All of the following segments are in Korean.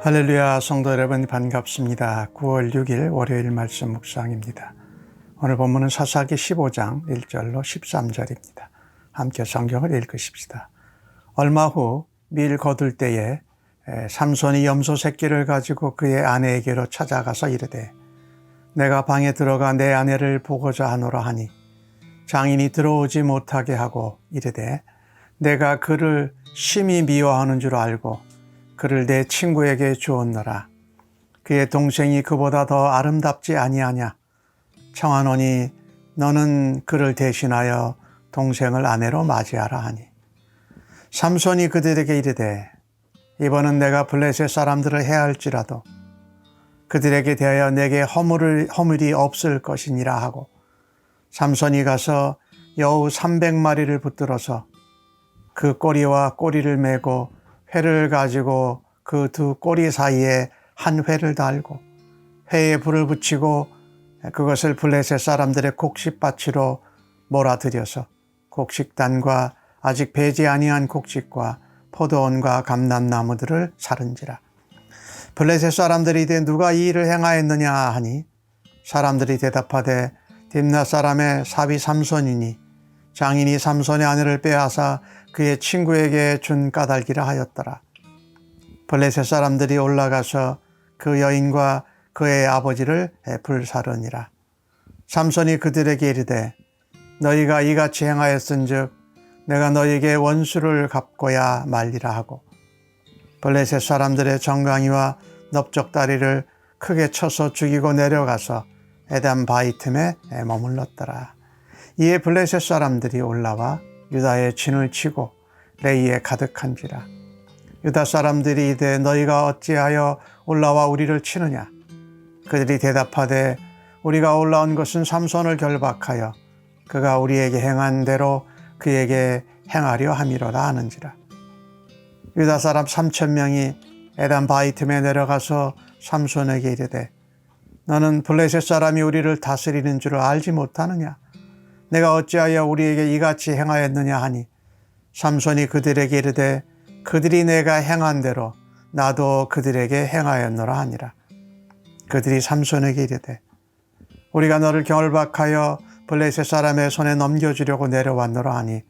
할렐루야, 성도 여러분 반갑습니다. 9월 6일 월요일 말씀 묵상입니다. 오늘 본문은 사사기 15장 1절로 13절입니다. 함께 성경을 읽으십시다. 얼마 후 밀 거둘 때에 삼손이 염소 새끼를 가지고 그의 아내에게로 찾아가서 이르되 내가 방에 들어가 내 아내를 보고자 하노라 하니 장인이 들어오지 못하게 하고 이르되 내가 그를 심히 미워하는 줄 알고 그를 내 친구에게 주었노라. 그의 동생이 그보다 더 아름답지 아니하냐. 청하노니 너는 그를 대신하여 동생을 아내로 맞이하라 하니 삼손이 그들에게 이르되 이번은 내가 블레셋 사람들을 해할지라도 그들에게 대하여 내게 허물이 없을 것이니라 하고 삼손이 가서 여우 300마리를 붙들어서 그 꼬리와 꼬리를 메고 회를 가지고 그 두 꼬리 사이에 한 회를 달고 회에 불을 붙이고 그것을 블레셋 사람들의 곡식바치로 몰아들여서 곡식단과 아직 배지 아니한 곡식과 포도원과 감람나무들을 사른지라. 블레셋 사람들이 이르되 누가 이 일을 행하였느냐 하니 사람들이 대답하되 딥나 사람의 사위 삼손이니 장인이 삼손의 아내를 빼앗아 그의 친구에게 준 까닭이라 하였더라. 블레셋 사람들이 올라가서 그 여인과 그의 아버지를 불사르니라. 삼손이 그들에게 이르되 너희가 이같이 행하였은즉 내가 너희에게 원수를 갚고야 말리라 하고 블레셋 사람들의 정강이와 넓적다리를 크게 쳐서 죽이고 내려가서 에담 바위 틈에 머물렀더라. 이에 블레셋 사람들이 올라와 유다의 진을 치고 레이에 가득한지라. 유다 사람들이 이르되 너희가 어찌하여 올라와 우리를 치느냐. 그들이 대답하되 우리가 올라온 것은 삼손을 결박하여 그가 우리에게 행한 대로 그에게 행하려 함이로다 하는지라. 유다 사람 3,000명이 에담 바위 틈에 내려가서 삼손에게 이르되 너는 블레셋 사람이 우리를 다스리는 줄을 알지 못하느냐. 내가 어찌하여 우리에게 이같이 행하였느냐 하니 삼손이 그들에게 이르되 그들이 내가 행한 대로 나도 그들에게 행하였노라 하니라. 그들이 삼손에게 이르되 우리가 너를 결박하여 블레셋 사람의 손에 넘겨주려고 내려왔노라 하니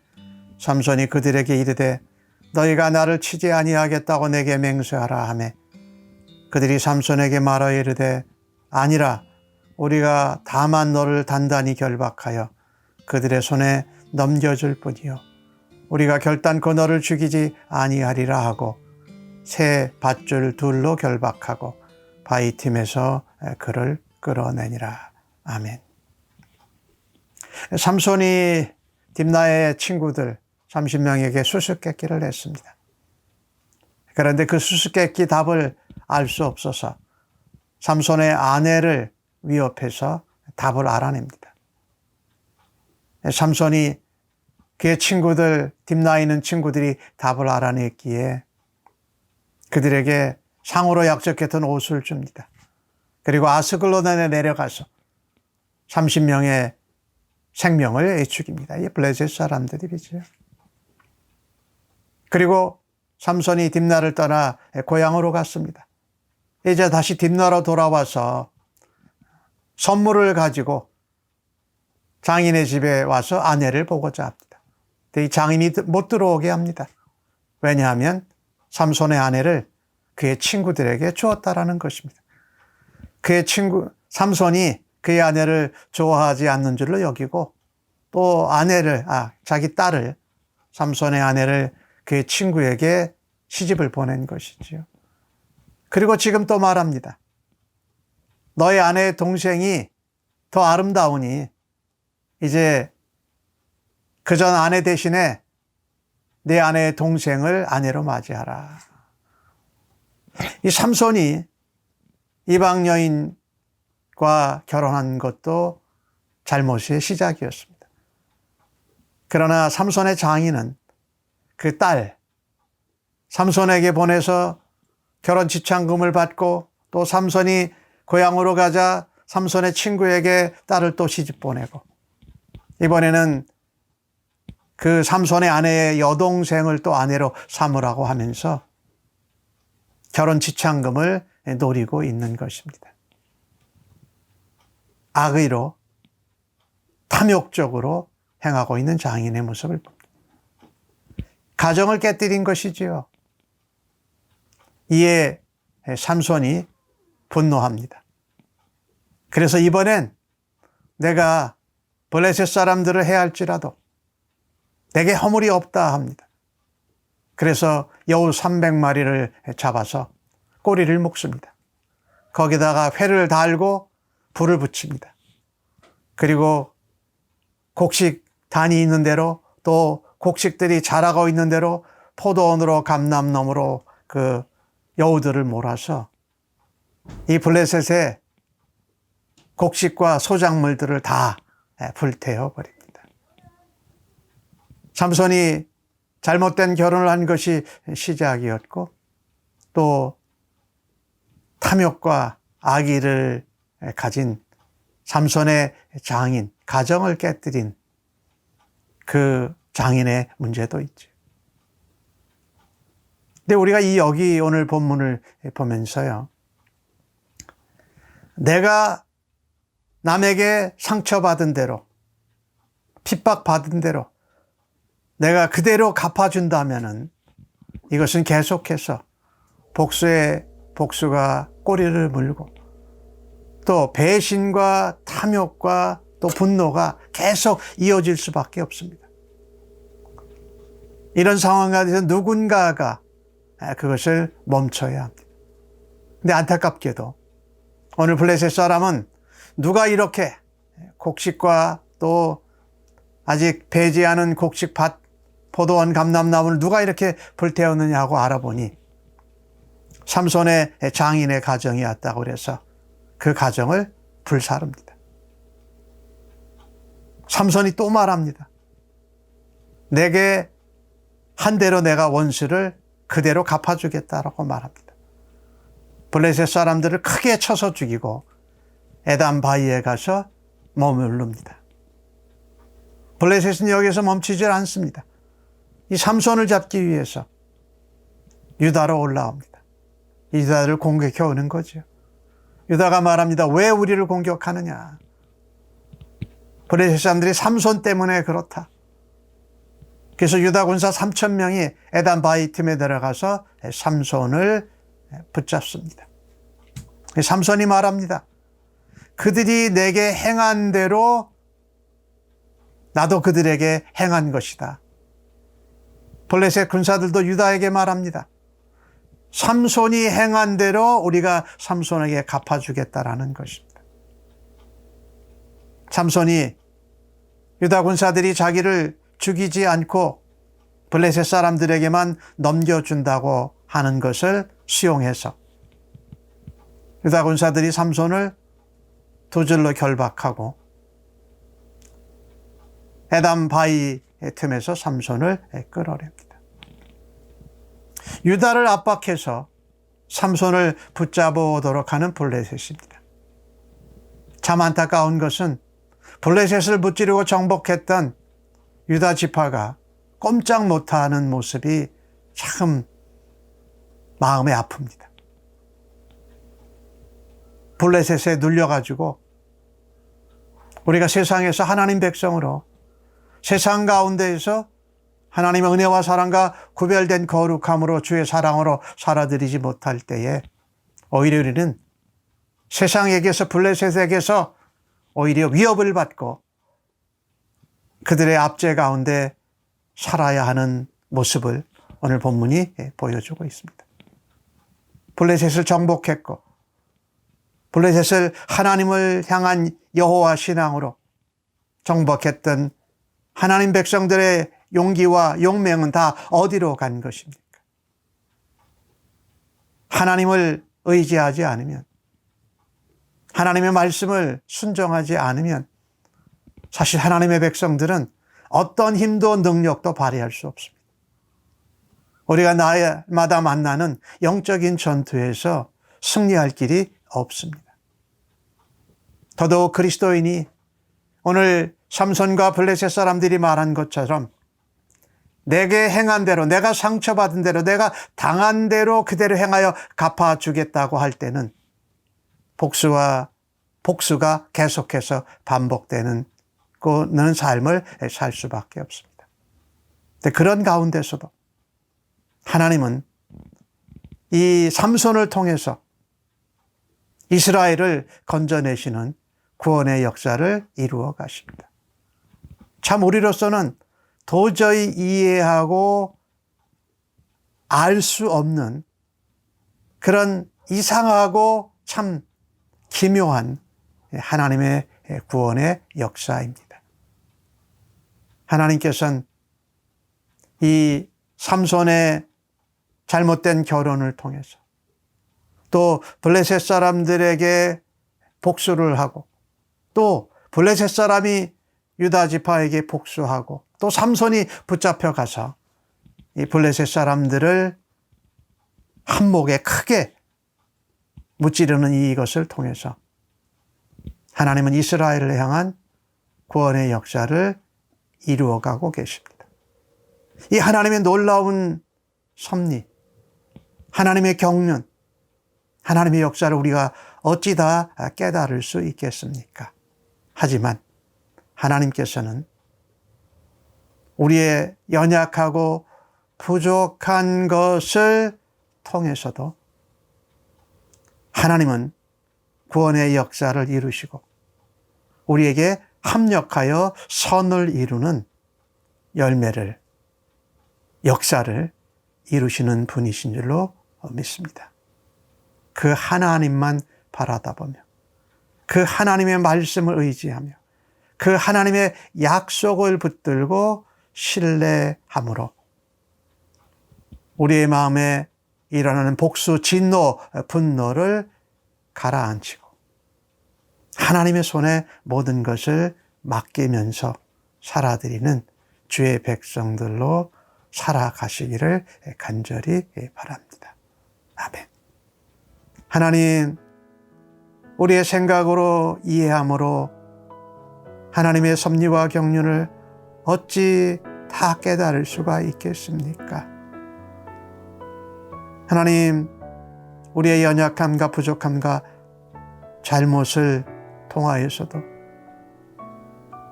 삼손이 그들에게 이르되 너희가 나를 치지 아니하겠다고 내게 맹세하라 하매 그들이 삼손에게 말하여 이르되 아니라 우리가 다만 너를 단단히 결박하여 그들의 손에 넘겨줄 뿐이요 우리가 결단코 너를 죽이지 아니하리라 하고 새 밧줄 둘로 결박하고 바위 틈에서 그를 끌어내니라. 아멘. 삼손이 딥나의 친구들 30명에게 수수께끼를 냈습니다. 그런데 그 수수께끼 답을 알 수 없어서 삼손의 아내를 위협해서 답을 알아냅니다. 삼손이 그의 친구들, 딥나에 있는 친구들이 답을 알아냈기에 그들에게 상으로 약속했던 옷을 줍니다. 그리고 아스글론에 내려가서 30명의 생명을 죽입니다. 이 블레셋 사람들이죠. 그리고 삼손이 딥나를 떠나 고향으로 갔습니다. 이제 다시 딥나로 돌아와서 선물을 가지고 장인의 집에 와서 아내를 보고자 합니다. 이 장인이 못 들어오게 합니다. 왜냐하면 삼손의 아내를 그의 친구들에게 주었다라는 것입니다. 삼손이 그의 아내를 좋아하지 않는 줄로 여기고 또 자기 딸을, 삼손의 아내를 그의 친구에게 시집을 보낸 것이지요. 그리고 지금 또 말합니다. 너의 아내의 동생이 더 아름다우니 이제 그전 아내 대신에 내 아내의 동생을 아내로 맞이하라. 이 삼손이 이방 여인과 결혼한 것도 잘못의 시작이었습니다. 그러나 삼손의 장인은 그 딸, 삼손에게 보내서 결혼 지참금을 받고 또 삼손이 고향으로 가자 삼손의 친구에게 딸을 또 시집 보내고 이번에는 그 삼손의 아내의 여동생을 또 아내로 삼으라고 하면서 결혼 지참금을 노리고 있는 것입니다. 악의로 탐욕적으로 행하고 있는 장인의 모습을 봅니다. 가정을 깨뜨린 것이지요. 이에 삼손이 분노합니다. 그래서 이번엔 내가 블레셋 사람들을 해할지라도 내게 허물이 없다 합니다. 그래서 여우 300마리를 잡아서 꼬리를 묶습니다. 거기다가 회를 달고 불을 붙입니다. 그리고 곡식단이 있는 대로 또 곡식들이 자라고 있는 대로 포도원으로 감람나무로 그 여우들을 몰아서 이 블레셋의 곡식과 소작물들을 다 불태워 버립니다. 삼손이 잘못된 결혼을 한 것이 시작이었고 또 탐욕과 악의를 가진 삼손의 장인, 가정을 깨뜨린 그 장인의 문제도 있죠. 근데 우리가 여기 오늘 본문을 보면서요, 내가 남에게 상처받은 대로, 핍박받은 대로 내가 그대로 갚아준다면은 이것은 계속해서 복수가 꼬리를 물고 또 배신과 탐욕과 또 분노가 계속 이어질 수밖에 없습니다. 이런 상황 가운데서 누군가가 그것을 멈춰야 합니다. 근데 안타깝게도 오늘 블레셋 사람은 누가 이렇게 곡식과 또 아직 배지않은 곡식밭, 포도원, 감람나무를 누가 이렇게 불태웠느냐고 알아보니 삼손의 장인의 가정이었다고 그래서 그 가정을 불사릅니다. 삼손이 또 말합니다. 내게 한 대로 내가 원수를 그대로 갚아주겠다라고 말합니다. 블레셋 사람들을 크게 쳐서 죽이고 에담 바위에 가서 머무릅니다. 블레셋은 여기서 멈추질 않습니다. 이 삼손을 잡기 위해서 유다로 올라옵니다. 유다를 공격해 오는 거죠. 유다가 말합니다. 왜 우리를 공격하느냐? 블레셋 사람들이 삼손 때문에 그렇다. 그래서 유다 군사 3,000명이 에담 바위 틈에 들어가서 삼손을 붙잡습니다. 삼손이 말합니다. 그들이 내게 행한 대로 나도 그들에게 행한 것이다. 블레셋 군사들도 유다에게 말합니다. 삼손이 행한 대로 우리가 삼손에게 갚아주겠다라는 것입니다. 삼손이 유다 군사들이 자기를 죽이지 않고 블레셋 사람들에게만 넘겨준다고 하는 것을 수용해서 유다 군사들이 삼손을 두 줄로 결박하고 에담 바위 틈에서 삼손을 끌어냅니다. 유다를 압박해서 삼손을 붙잡아오도록 하는 블레셋입니다. 참 안타까운 것은 블레셋을 무찌르고 정복했던 유다 지파가 꼼짝 못하는 모습이 참 마음에 아픕니다. 블레셋에 눌려가지고 우리가 세상에서 하나님 백성으로 세상 가운데에서 하나님의 은혜와 사랑과 구별된 거룩함으로 주의 사랑으로 살아들이지 못할 때에 오히려 우리는 세상에게서 블레셋에게서 오히려 위협을 받고 그들의 압제 가운데 살아야 하는 모습을 오늘 본문이 보여주고 있습니다. 블레셋을 정복했고 블레셋을 하나님을 향한 여호와 신앙으로 정복했던 하나님 백성들의 용기와 용맹은 다 어디로 간 것입니까? 하나님을 의지하지 않으면, 하나님의 말씀을 순종하지 않으면 사실 하나님의 백성들은 어떤 힘도 능력도 발휘할 수 없습니다. 우리가 날마다 만나는 영적인 전투에서 승리할 길이 없습니다. 더더욱 그리스도인이 오늘 삼손과 블레셋 사람들이 말한 것처럼 내게 행한 대로, 내가 상처받은 대로, 내가 당한 대로 그대로 행하여 갚아주겠다고 할 때는 복수가 계속해서 반복되는 그는 삶을 살 수밖에 없습니다. 근데 그런 가운데서도 하나님은 이 삼손을 통해서 이스라엘을 건져내시는 구원의 역사를 이루어 가십니다. 참 우리로서는 도저히 이해하고 알 수 없는 그런 이상하고 참 기묘한 하나님의 구원의 역사입니다. 하나님께서는 이 삼손의 잘못된 결혼을 통해서 또 블레셋 사람들에게 복수를 하고 또 블레셋 사람이 유다 지파에게 복수하고 또 삼손이 붙잡혀 가서 이 블레셋 사람들을 한목에 크게 무찌르는 이것을 통해서 하나님은 이스라엘을 향한 구원의 역사를 이루어가고 계십니다. 이 하나님의 놀라운 섭리, 하나님의 경륜, 하나님의 역사를 우리가 어찌 다 깨달을 수 있겠습니까? 하지만 하나님께서는 우리의 연약하고 부족한 것을 통해서도 하나님은 구원의 역사를 이루시고 우리에게 합력하여 선을 이루는 열매를, 역사를 이루시는 분이신 줄로 믿습니다. 그 하나님만 바라다보며 그 하나님의 말씀을 의지하며 그 하나님의 약속을 붙들고 신뢰함으로 우리의 마음에 일어나는 복수, 진노, 분노를 가라앉히고 하나님의 손에 모든 것을 맡기면서 살아드리는 주의 백성들로 살아가시기를 간절히 바랍니다. 아멘. 하나님, 우리의 생각으로 이해함으로 하나님의 섭리와 경륜을 어찌 다 깨달을 수가 있겠습니까? 하나님, 우리의 연약함과 부족함과 잘못을 통하여서도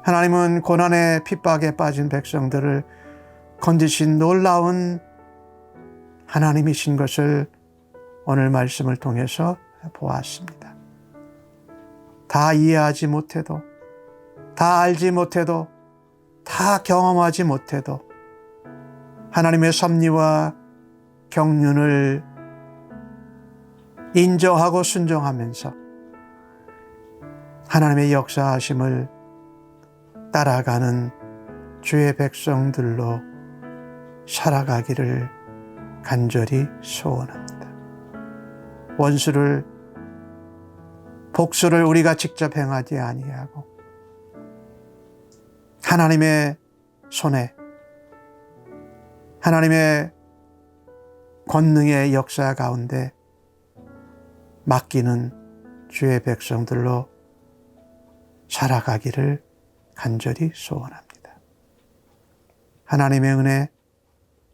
하나님은 고난의 핍박에 빠진 백성들을 건지신 놀라운 하나님이신 것을 오늘 말씀을 통해서 보았습니다. 다 이해하지 못해도, 다 알지 못해도, 다 경험하지 못해도 하나님의 섭리와 경륜을 인정하고 순종하면서 하나님의 역사하심을 따라가는 주의 백성들로 살아가기를 간절히 소원합니다. 원수를, 복수를 우리가 직접 행하지 아니하고 하나님의 손에, 하나님의 권능의 역사 가운데 맡기는 주의 백성들로 살아가기를 간절히 소원합니다. 하나님의 은혜,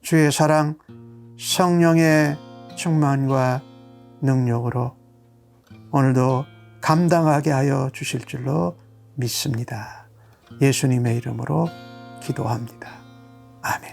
주의 사랑, 성령의 충만과 능력으로 오늘도 감당하게 하여 주실 줄로 믿습니다. 예수님의 이름으로 기도합니다. 아멘.